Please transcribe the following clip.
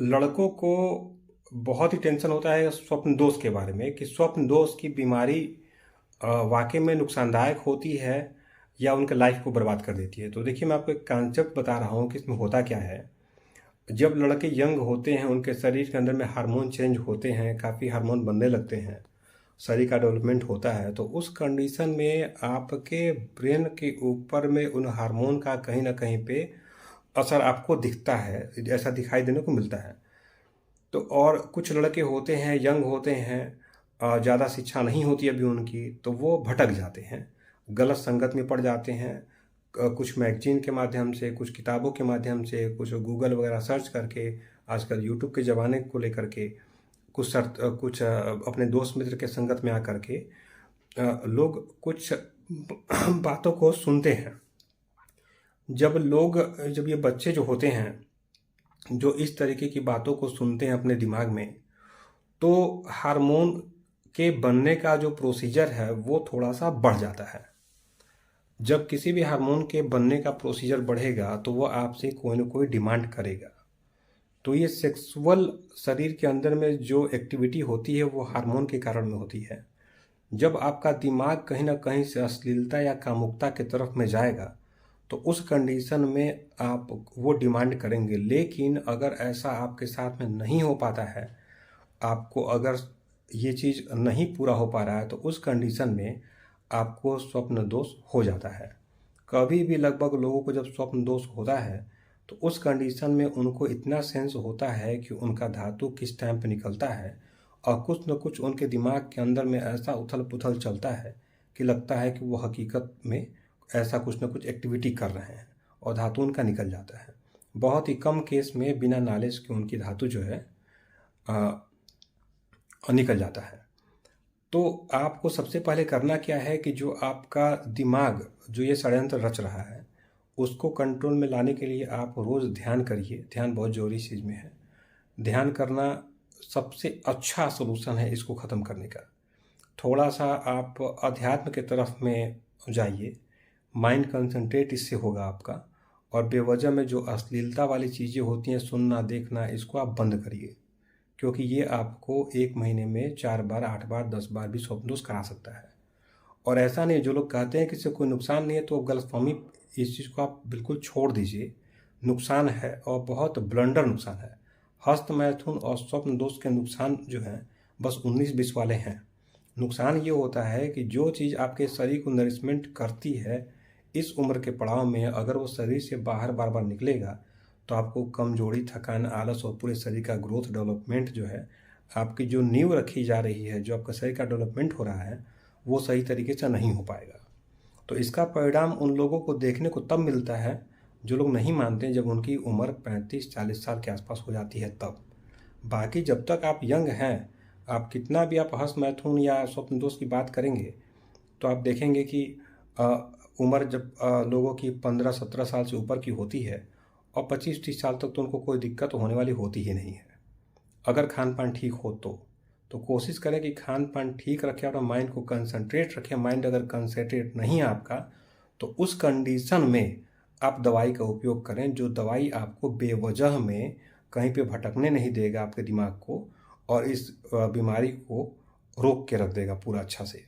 लड़कों को बहुत ही टेंशन होता है स्वप्न दोष के बारे में कि स्वप्न दोष की बीमारी वाकई में नुकसानदायक होती है या उनके लाइफ को बर्बाद कर देती है। तो देखिए, मैं आपको एक कॉन्सेप्ट बता रहा हूँ कि इसमें होता क्या है। जब लड़के यंग होते हैं, उनके शरीर के अंदर में हार्मोन चेंज होते हैं, काफ़ी हार्मोन बनने लगते हैं, शरीर का डेवलपमेंट होता है। तो उस कंडीशन में आपके ब्रेन के ऊपर में उन हार्मोन का कहीं ना कहीं पे असर आपको दिखता है, ऐसा दिखाई देने को मिलता है। तो और कुछ लड़के होते हैं, यंग होते हैं, ज़्यादा शिक्षा नहीं होती अभी उनकी, तो वो भटक जाते हैं, गलत संगत में पड़ जाते हैं। कुछ मैगजीन के माध्यम से, कुछ किताबों के माध्यम से, कुछ गूगल वगैरह सर्च करके, आजकल यूट्यूब के ज़माने को लेकर के, कुछ अपने दोस्त मित्र के संगत में आकर के लोग कुछ बातों को सुनते हैं। जब ये बच्चे जो होते हैं, जो इस तरीके की बातों को सुनते हैं अपने दिमाग में, तो हार्मोन के बनने का जो प्रोसीजर है वो थोड़ा सा बढ़ जाता है। जब किसी भी हार्मोन के बनने का प्रोसीजर बढ़ेगा तो वो आपसे कोई ना कोई डिमांड करेगा। तो ये सेक्सुअल शरीर के अंदर में जो एक्टिविटी होती है वो हार्मोन के कारण में होती है। जब आपका दिमाग कहीं ना कहीं से अश्लीलता या कामुकता की तरफ में जाएगा तो उस कंडीशन में आप वो डिमांड करेंगे। लेकिन अगर ऐसा आपके साथ में नहीं हो पाता है, आपको अगर ये चीज़ नहीं पूरा हो पा रहा है, तो उस कंडीशन में आपको स्वप्न दोष हो जाता है। कभी भी लगभग लोगों को जब स्वप्न दोष होता है तो उस कंडीशन में उनको इतना सेंस होता है कि उनका धातु किस टाइम पे निकलता है, और कुछ न कुछ उनके दिमाग के अंदर में ऐसा उथल पुथल चलता है कि लगता है कि वो हकीकत में ऐसा कुछ न कुछ एक्टिविटी कर रहे हैं और धातु उनका निकल जाता है। बहुत ही कम केस में बिना नॉलेज के उनकी धातु जो है निकल जाता है। तो आपको सबसे पहले करना क्या है कि जो आपका दिमाग जो ये षड्यंत्र रच रहा है उसको कंट्रोल में लाने के लिए आप रोज़ ध्यान करिए। ध्यान बहुत ज़रूरी चीज़ में है। ध्यान करना सबसे अच्छा सलूशन है इसको ख़त्म करने का। थोड़ा सा आप अध्यात्म के तरफ में जाइए, माइंड कंसंट्रेट इससे होगा आपका। और बेवजह में जो अश्लीलता वाली चीज़ें होती हैं, सुनना देखना, इसको आप बंद करिए, क्योंकि ये आपको 1 महीने में 4 बार, 8 बार, 10 बार भी स्वप्न दोष करा सकता है। और ऐसा नहीं, जो लोग कहते हैं कि इससे कोई नुकसान नहीं है, तो गलतफहमी, इस चीज़ को आप बिल्कुल छोड़ दीजिए। नुकसान है और बहुत ब्लंडर नुकसान है। हस्त मैथुन और स्वप्न दोष के नुकसान जो हैं बस 19-20 वाले हैं। नुकसान ये होता है कि जो चीज़ आपके शरीर को नरिशमेंट करती है इस उम्र के पड़ाव में, अगर वो शरीर से बाहर बार बार निकलेगा तो आपको कमजोरी, थकान, आलस और पूरे शरीर का ग्रोथ डेवलपमेंट जो है, आपकी जो नींव रखी जा रही है, जो आपका शरीर का डेवलपमेंट हो रहा है, वो सही तरीके से नहीं हो पाएगा। तो इसका परिणाम उन लोगों को देखने को तब मिलता है जो लोग नहीं मानते, जब उनकी उम्र 35-40 साल के आसपास हो जाती है तब। बाकी जब तक आप यंग हैं, आप कितना भी आप हस्त मैथुन या स्वप्न दोष की बात करेंगे तो आप देखेंगे कि उम्र जब लोगों की 15-17 साल से ऊपर की होती है और 25-30 साल तक तो उनको कोई दिक्कत होने वाली होती ही नहीं है, अगर खान पान ठीक हो तो कोशिश करें कि खान पान ठीक रखें और माइंड को कंसंट्रेट रखें। माइंड अगर कंसंट्रेट नहीं है आपका, तो उस कंडीशन में आप दवाई का उपयोग करें, जो दवाई आपको बेवजह में कहीं पे भटकने नहीं देगा आपके दिमाग को, और इस बीमारी को रोक के रख देगा पूरा अच्छा से।